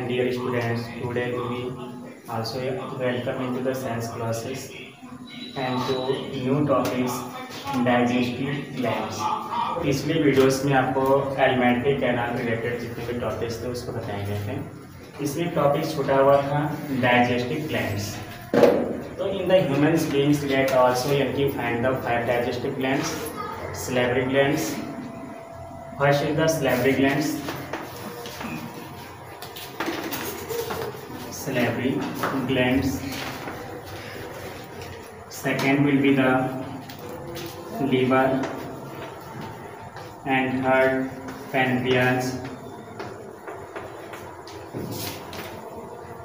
and dear students, today we also welcome into the science classes and to new topics digestive glands। पिछले videos में आपको alimentary canal related जितने भी topics थे उसको बताएंगे थे। इसमें टॉपिक छूटा हुआ था डाइजेस्टिव ग्लैंड्स। तो in the human beings let also you find the 5 digestive glands. salivary glands, first is the salivary glands, salivary glands. Second will be the liver and third pancreas.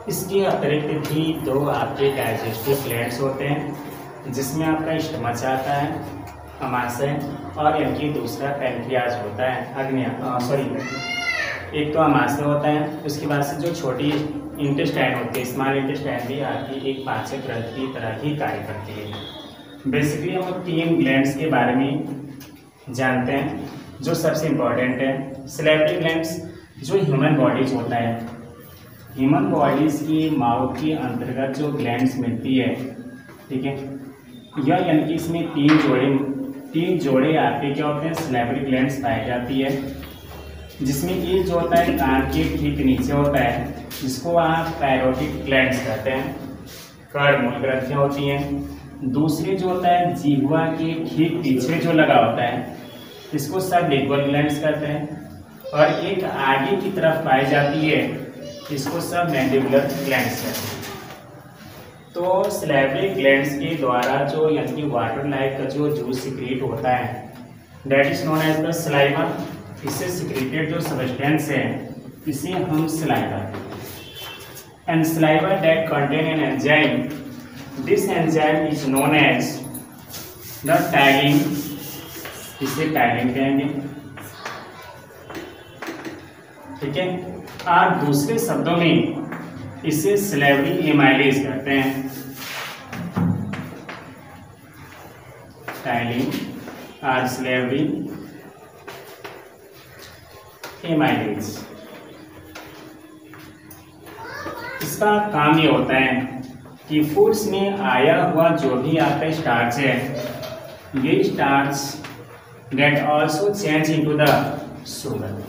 इसके अतिरिक्त भी दो आपके digestive glands होते हैं जिसमें आपका स्टमच आता है अमाशय और इनकी दूसरा पैंक्रियाज होता है एक तो अमाशय होता है। उसके बाद से जो छोटी इंटेस्टाइन होती है स्मॉल इंटेस्टाइन भी आपकी एक पाचक ग्रंथि की तरह ही कार्य करती है। बेसिकली हम 3 ग्लैंड्स के बारे में जानते हैं जो सबसे इम्पोर्टेंट है। सैलिवरी ग्लैंड्स जो ह्यूमन बॉडीज होता है, ह्यूमन बॉडीज की माउथ के अंतर्गत जो ग्लैंड्स मिलती है, ठीक है, यह यानी कि इसमें 3 जोड़े आपके क्या होते हैं सैलिवरी ग्लैंड्स पाई जाती है। जिसमें एक जो होता है कान के ठीक नीचे होता है जिसको आप पैरोटिड ग्लैंड्स कहते हैं, कर्णमूल ग्रंथियाँ होती हैं। दूसरे जो होता है जिह्वा के ठीक पीछे जो लगा होता है इसको सबलिंगुअल ग्लैंड्स कहते हैं। और एक आगे की तरफ पाई जाती है इसको सबमैंडिबुलर ग्लैंड्स कहते हैं। तो सैलिवरी ग्लैंड्स के द्वारा जो यानी कि वाटर लाइक का जो जूस सिक्रीट होता है that is known as the saliva. इससे सिक्रीटेड जो सब्सटेंस है इसे हम saliva and saliva that contain an enzyme, this enzyme is known as the tagging, इसे टैगिंग कहेंगे, ठीक है। और दूसरे शब्दों में इसे सैलिवरी एमाइलेज कहते हैं, टाइलिंग और सैलिवरी एमाइलेज। इसका काम ये होता है कि फूड्स में आया हुआ जो भी आपका स्टार्च है ये starch get also change into the sugar.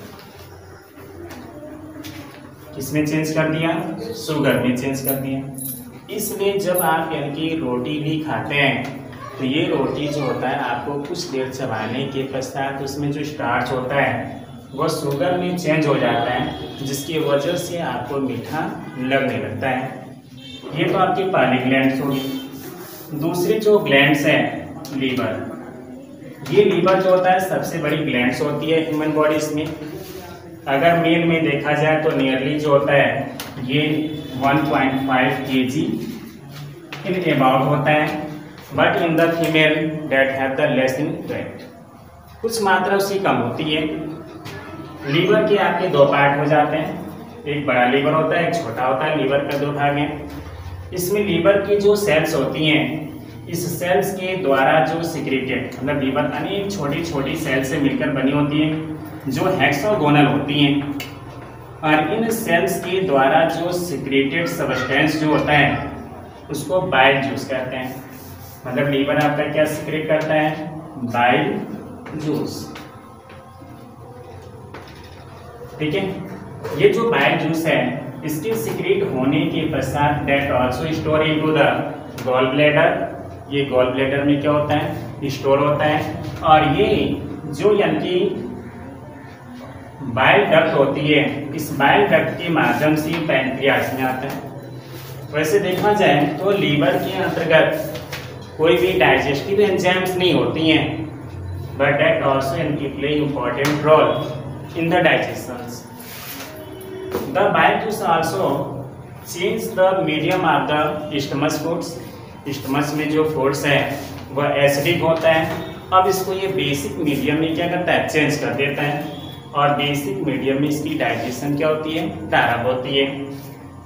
किसमें चेंज कर दिया? शुगर में चेंज कर दिया। इसलिए जब आप यानी कि रोटी भी खाते हैं तो ये रोटी जो होता है आपको कुछ देर चबाने के पश्चात उसमें जो स्टार्च होता है वह शुगर में चेंज हो जाता है जिसकी वजह से आपको मीठा लगने लगता है। ये तो आपकी पहली ग्लैंड्स होगी। दूसरी जो ग्लैंड्स हैं लीवर, ये लीवर जो होता है सबसे बड़ी ग्लैंड्स होती है ह्यूमन बॉडीज में। अगर मेल में देखा जाए तो नियरली जो होता है ये 1.5 kg इन अबाउट होता है, but in the female that have the less in weight, कुछ मात्रा उसकी कम होती है। लीवर के आपके 2 पार्ट हो जाते हैं, एक बड़ा लीवर होता है एक छोटा होता है। लीवर का 2 भाग है। इसमें लीवर की जो सेल्स होती हैं इस सेल्स के द्वारा जो सिक्रेटेड, मतलब लीवर अनेक छोटी छोटी सेल्स से मिलकर बनी होती है जो हेक्सागोनल होती हैं। और इन सेल्स के द्वारा जो सिक्रेटेड सब्सटेंस जो होता है उसको बाइल जूस कहते हैं। मतलब लीवर आपका क्या सिक्रेट करता है? बाइल जूस, ठीक है। ये जो बाइल जूस है इसके सिक्रेट होने के पश्चात that also store into the gall bladder. ये गॉल ब्लैडर में क्या होता है? स्टोर होता है। और ये जो यानी कि बाइल डक्ट होती है इस बाइल डक्ट के माध्यम से पैंक्रियाज में आता है। वैसे देखा जाए तो लीवर के अंतर्गत कोई भी डाइजेस्टिव एंजाइम्स नहीं होती हैं, but that also play important role in the digestions. The bile juice also change the medium of the stomach foods. Stomach में जो फूड्स है वह एसिडिक होता है। अब इसको ये बेसिक मीडियम में क्या करता है? चेंज कर देता है। और बेसिक मीडियम में इसकी डाइजेशन क्या होती है? प्रारंभ होती है।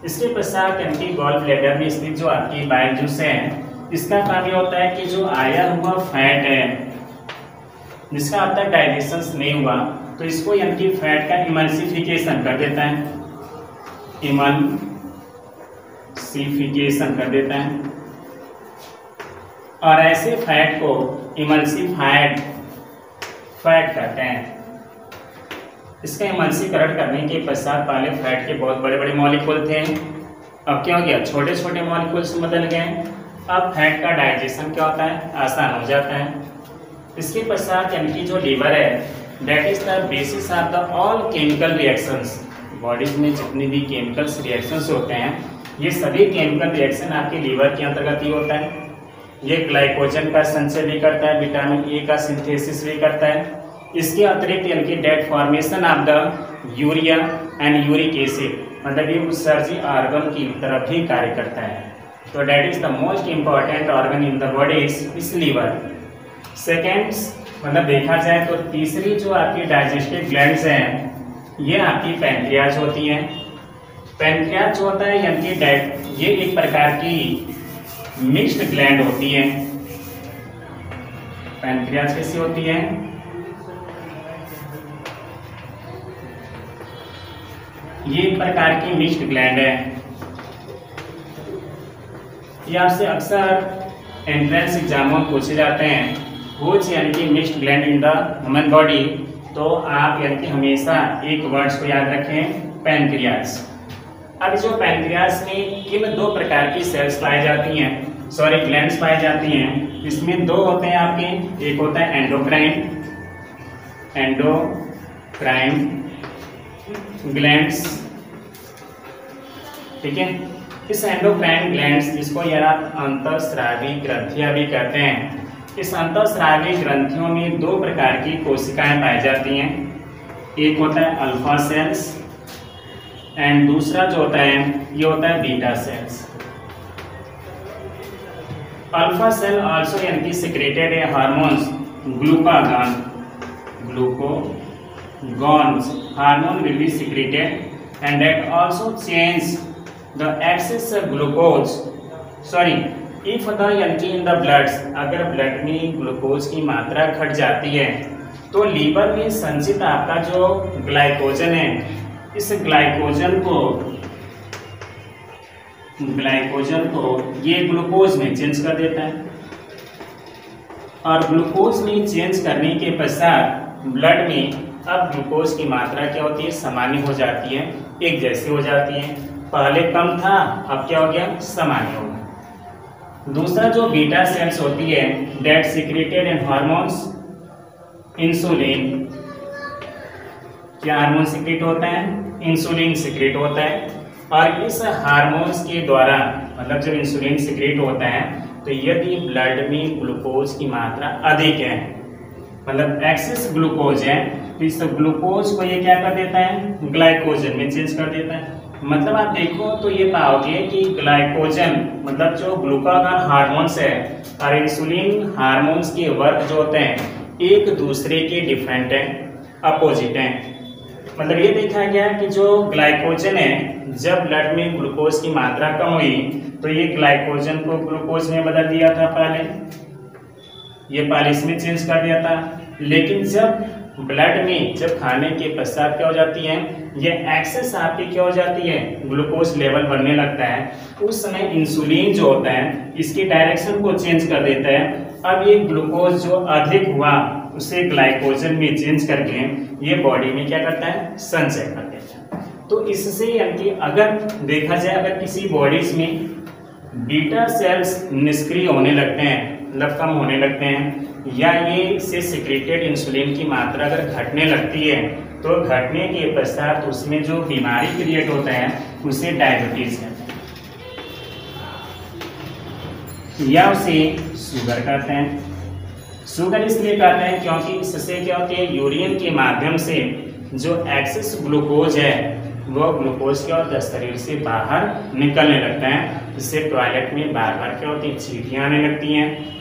इसके पश्चात यानी गॉल ब्लैडर में स्थित जो आपकी बाइल जूस है इसका काम ये होता है कि जो आया हुआ फैट है जिसका अब तक डाइजेशन नहीं हुआ तो इसको यानी कि फैट का इमल्सिफिकेशन कर देता है। इमल्सिफिकेशन कर देता है, और ऐसे फैट को इमल्सिफाइड फैट कहते हैं। इसका इमल्सीकरण करने के पश्चात पहले फैट के बहुत बड़े बड़े मॉलिक्यूल थे, अब क्या हो गया, छोटे छोटे मॉलिक्यूल्स बदल गए। अब फैट का डाइजेशन क्या होता है, आसान हो जाता है। इसके पश्चात यानी कि जो लीवर है, that is the basis of the all chemical reactions. Bodies में जितने भी केमिकल्स रिएक्शंस होते हैं, ये सभी केमिकल रिएक्शन आपके लीवर के अंतर्गत ही होता है। ये ग्लाइकोजन का संचय भी करता है, विटामिन ए का सिंथेसिस भी करता है। इसके अतिरिक्त यानी कि that formation of the urea and uric acid, मतलब ये उत्सर्जी ऑर्गन की तरफ भी कार्य करता है। तो that is the most important organ in the body is liver. Seconds मतलब देखा जाए तो तीसरी जो आपकी डाइजेस्टिव ग्लैंड्स हैं, ये आपकी पैंक्रियाज होती हैं। पैंक्रियाज जो होता है यानी कि ये एक प्रकार की मिक्स्ड ग्लैंड होती है। पैंक्रियाज कैसी होती है, ये एक प्रकार की मिक्स्ड ग्लैंड है। ये आपसे अक्सर एंट्रेंस एग्जामों में पूछे जाते हैं, व्हिच यानी कि mixed gland in the human body. तो आप यानी कि हमेशा एक वर्ड्स को याद रखें, पैंक्रियाज। अब जो पैंक्रियाज में किन दो प्रकार की सेल्स पाई जाती हैं, सॉरी ग्लैंड्स पाई जाती हैं, इसमें दो होते हैं आपके, एक होता है एंडोक्राइन ग्लैंड्स, ठीक है। इस एंडोक्राइन ग्लैंड्स, जिसको यार आप अंतःस्रावी ग्रंथियां भी कहते हैं, इस अंतःस्रावी ग्रंथियों में दो प्रकार की कोशिकाएं पाई जाती हैं। एक होता है अल्फा सेल्स एंड दूसरा जो होता है ये होता है beta cells. Alpha cell also यानी कि secreted a hormones glucagon hormone will be secreted and that also change the excess glucose, sorry if the यानी कि in the blood, अगर ब्लड में ग्लूकोज की मात्रा घट जाती है तो लीवर में संचित आपका जो ग्लाइकोजन है, इस ग्लाइकोजन को ये ग्लूकोज में चेंज कर देता है, और ग्लूकोज में चेंज करने के पश्चात ब्लड में अब ग्लूकोज की मात्रा क्या होती है, सामान्य हो जाती है, एक जैसी हो जाती है। पहले कम था, अब क्या हो गया, सामान्य हो गया। दूसरा जो बीटा सेल्स होती है, that secreted and hormones insulin. क्या हार्मोन सिक्रेट होता है, इंसुलिन सिक्रेट होता है, और इस हार्मोन्स के द्वारा मतलब जब इंसुलिन सिक्रेट होता है तो यदि ब्लड में ग्लूकोज की मात्रा अधिक है, मतलब एक्सेस ग्लूकोज है, तो इस ग्लूकोज को ये क्या कर देता है, ग्लाइकोजन में चेंज कर देता है। मतलब आप देखो तो ये पाओगे कि ग्लाइकोजन मतलब जो ग्लूकागॉन हार्मोन्स है और इंसुलिन हार्मोन्स के वर्क जो होते हैं एक दूसरे के डिफरेंट हैं, अपोजिट हैं। मतलब ये देखा गया कि जो ग्लाइकोजन है, जब ब्लड में ग्लूकोज की मात्रा कम हुई तो ये ग्लाइकोजन को ग्लूकोज में बदल दिया था, ये पहले इसमें चेंज कर दिया था। लेकिन जब ब्लड में जब खाने के पश्चात क्या हो जाती है, ये एक्सेस आपकी क्या हो जाती है, ग्लूकोज लेवल बढ़ने लगता है, उस समय इंसुलिन जो होता है इसकी डायरेक्शन को चेंज कर देता है। अब ये ग्लूकोज जो अधिक हुआ उसे ग्लाइकोजन में चेंज करके ये बॉडी में क्या करता है, संचय कर देता है। तो इससे यानी कि अगर देखा जाए, अगर किसी बॉडीज में बीटा सेल्स निष्क्रिय होने लगते हैं, मतलब कम होने लगते हैं, या ये से सिक्रेटेड इंसुलिन की मात्रा अगर घटने लगती है तो घटने के पश्चात उसमें जो बीमारी क्रिएट होता है उसे डायबिटीज कहते हैं, या उसे शुगर कहते हैं। शुगर इसलिए कहते हैं क्योंकि इससे क्या होती है, यूरिन के माध्यम से जो एक्सेस ग्लूकोज है वो ग्लूकोज क्या होता है, शरीर से बाहर निकलने लगता है। इससे टॉयलेट में बार बार क्या होती है, चींटियाँ आने लगती हैं।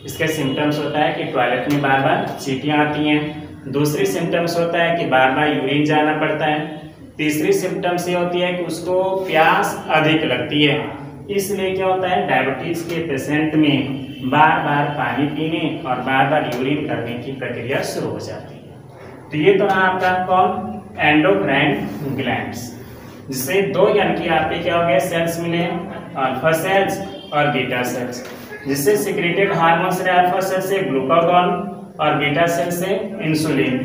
इसका सिम्टम्स होता है कि टॉयलेट में बार बार चींटियाँ आती हैं। दूसरी सिम्टम्स होता है कि बार बार यूरिन जाना पड़ता है। तीसरी सिम्टम्स ये होती है कि उसको प्यास अधिक लगती है। इसलिए क्या होता है, डायबिटीज के पेशेंट में बार बार पानी पीने और बार बार यूरिन करने की प्रक्रिया शुरू हो जाती है। तो ये तो रहा आपका कौन, एंडोक्राइन ग्लैंड्स। जिससे दो यानी कि आपके क्या हो गए सेल्स मिले, अल्फा सेल्स और बीटा सेल्स, जिससे सिक्रेटेड हार्मोन्स रहे अल्फा सेल से ग्लूकागॉन और बीटा सेल से इंसुलिन।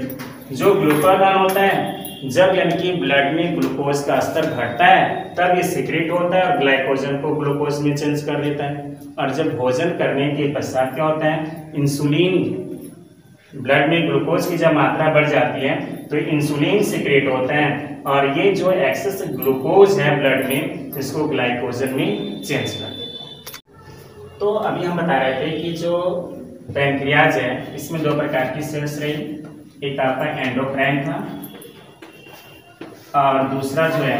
जो ग्लूकागॉन होता है जब यानी कि ब्लड में ग्लूकोज का स्तर घटता है तब ये सिक्रेट होता है और ग्लाइकोजन को ग्लूकोज में चेंज कर देता है। और जब भोजन करने के पश्चात क्या होता है, इंसुलिन, ब्लड में ग्लूकोज की जब मात्रा बढ़ जाती है तो इंसुलिन सिक्रेट होता है और ये जो एक्सेस ग्लूकोज है ब्लड में इसको ग्लाइकोजन में चेंज कर देता है। तो अभी हम बता रहे थे कि जो पैंक्रियाज है इसमें दो प्रकार की सेल्स रही, एक आपका एंडोक्राइन था और दूसरा जो है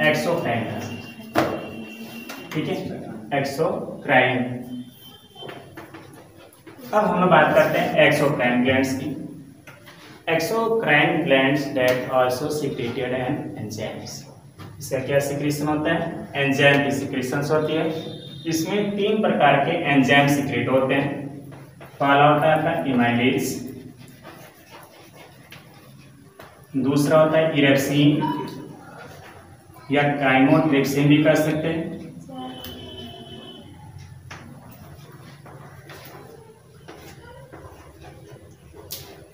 एक्सोक्राइन था। ठीक है, एक्सोक्राइन। अब हम लोग बात करते हैं एक्सोक्राइन ग्लैंड्स की। Exocrine glands that also secreted enzymes. इसका क्या सिक्रीशन होता है, एंजाइम की सिक्रीशंस होती है। इसमें तीन प्रकार के एंजाइम सिक्रेट होते हैं। पहला होता है आपका इमाइलेज, दूसरा होता है इरेप्सिन या काइमोट्रिप्सिन भी कह सकते हैं,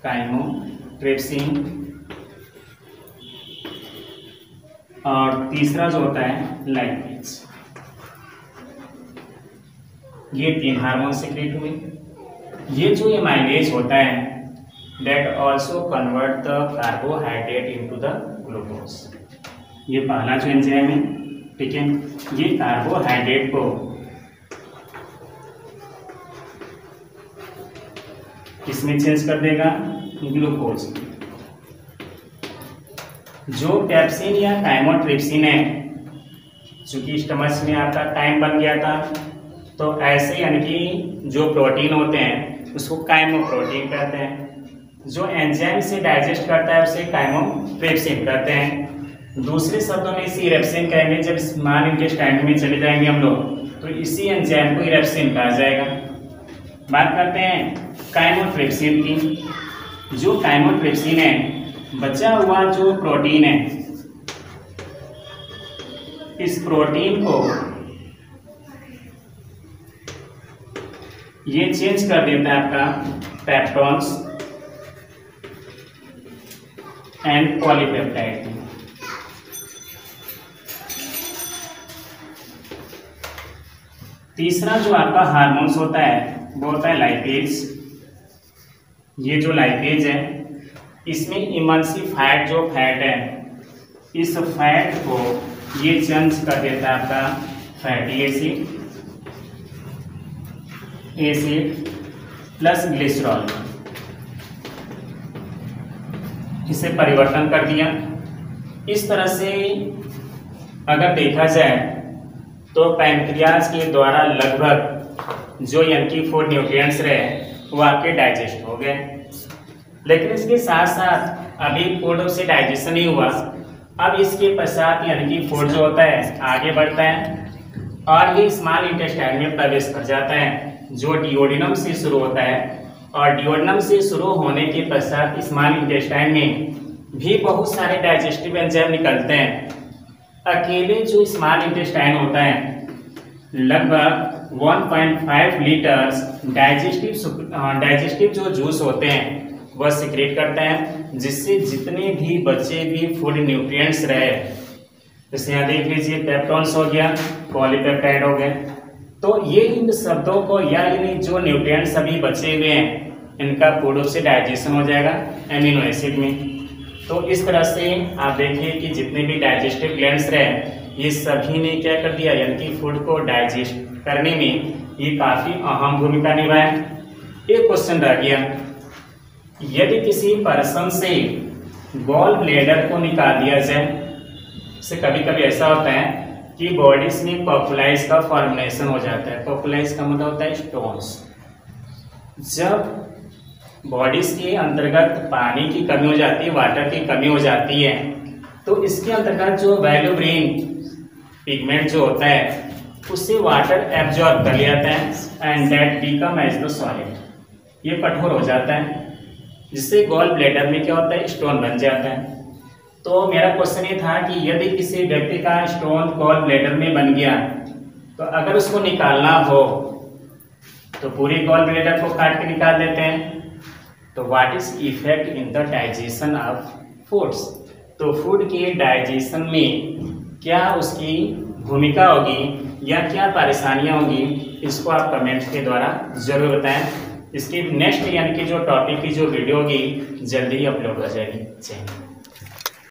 काइमोट्रिप्सिन, और तीसरा जो होता है लाइपेज। ये तीन हार्मोन सिक्रेट हुए। ये जो इमाइलेज होता है that also convert the carbohydrate into the glucose। ये पहला जो एंजाइम है, ठीक है, ये कार्बोहाइड्रेट को किसमें चेंज कर देगा, ग्लूकोज। जो पेप्सिन या काइमोट्रिप्सिन है, चूंकि स्टमच में आपका टाइम बन गया था तो ऐसे यानी कि जो प्रोटीन होते हैं उसको काइमोप्रोटीन कहते हैं। जो एंजाइम से डाइजेस्ट करता है उसे काइमोट्रिप्सिन कहते हैं। दूसरे शब्दों में इसी इरेप्सिन कहेंगे। जब स्मॉल इंटेस्टाइन में चले जाएंगे हम लोग तो इसी एंजाइम को इरेप्सिन कहा जाएगा। बात करते हैं काइमोट्रिप्सिन की। जो काइमोट्रिप्सिन है, बचा हुआ जो प्रोटीन है, इस प्रोटीन को ये चेंज कर देता है आपका पेप्टोन्स एंड पॉलीपेप्टाइड। तीसरा जो आपका हार्मोन्स होता है वो होता है लाइपेज। ये जो लाइपेज है इसमें इमल्सिफाइड जो फैट है, इस फैट को ये चेंज कर देता है आपका फैटी एसिड प्लस ग्लिसरॉल, इसे परिवर्तन कर दिया। इस तरह से अगर देखा जाए तो पैंक्रियाज के द्वारा लगभग जो यानी कि फूड न्यूट्रिएंट्स रहे वो आपके डाइजेस्ट हो गए। लेकिन इसके साथ साथ अभी फूड से डाइजेशन नहीं हुआ, अब इसके पश्चात यानी कि फूड जो होता है आगे बढ़ता है और ये स्मॉल इंटेस्टाइन में प्रवेश कर जाता है, जो डिओडिनम से शुरू होता है। और डिओडिनम से शुरू होने के पश्चात स्मॉल इंटेस्टाइन में भी बहुत सारे डाइजेस्टिव एंजाइम निकलते हैं। अकेले जो स्मॉल इंटेस्टाइन होता है लगभग 1.5 लीटर्स डाइजेस्टिव जो जूस होते हैं वह सिक्रेट करता है, जिससे जितने भी बचे भी फूड न्यूट्रिएंट्स रहे, जैसे यहाँ देख लीजिए पेप्टोन्स हो गया, पॉलीपेप्टाइड हो गए, तो ये इन शब्दों को या इन जो न्यूट्रिएंट्स अभी बचे हुए हैं इनका फूड से डाइजेशन हो जाएगा एमिनो एसिड में। तो इस तरह से आप देखिए कि जितने भी डाइजेस्टिव ग्लैंड्स रहे ये सभी ने क्या कर दिया, यानी कि फूड को डाइजेस्ट करने में ये काफ़ी अहम भूमिका निभाया। एक क्वेश्चन रह गया, यदि किसी पर्सन से गॉल ब्लैडर को निकाल दिया जाए, से कभी कभी ऐसा होता है कि बॉडीज में पॉपुलाइज का फॉर्मुलेशन हो जाता है। पॉपुलाइज का मतलब होता है स्टोन्स। जब बॉडीज के अंतर्गत पानी की कमी हो जाती है, वाटर की कमी हो जाती है, तो इसके अंतर्गत जो वैल्यूब्रिन पिगमेंट जो होता है उससे वाटर एब्जॉर्ब कर लिया है and that become as the solid, ये कठोर हो जाता है, जिससे गॉल ब्लैडर में क्या होता है, स्टोन बन जाता है। तो मेरा क्वेश्चन ये था कि यदि किसी व्यक्ति का स्टोन गॉल ब्लैडर में बन गया तो अगर उसको निकालना हो तो पूरी गॉल ब्लैडर को काट के निकाल देते हैं। तो what is effect in the digestion of foods, तो फूड के डाइजेशन में क्या उसकी भूमिका होगी या क्या परेशानियां होंगी, इसको आप कमेंट के द्वारा जरूर बताएं। इसकी नेक्स्ट यानी कि जो टॉपिक की जो वीडियो होगी जल्दी ही अपलोड हो जाएगी।